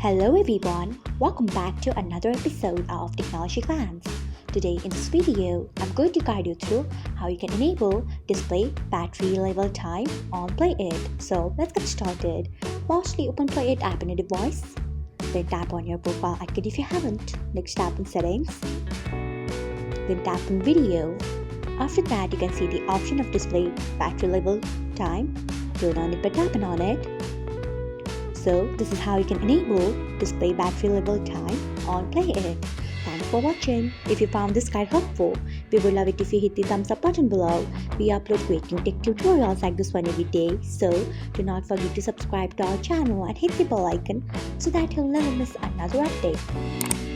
Hello everyone, welcome back to another episode of Technologyglance. Today in this video, I'm going to guide you through how you can enable display battery level time on PLAYit. So let's get started. Firstly, open PLAYit app on your device. Then tap on your profile icon if you haven't. Next tap on settings. Then tap on video. After that, you can see the option of display battery level time. Turn on it by tapping on it. So this is how you can enable display battery level time on PLAYit. Thanks for watching. If you found this guide helpful, we would love it if you hit the thumbs up button below. We upload great new tech tutorials like this one every day. So do not forget to subscribe to our channel and hit the bell icon so that you'll never miss another update.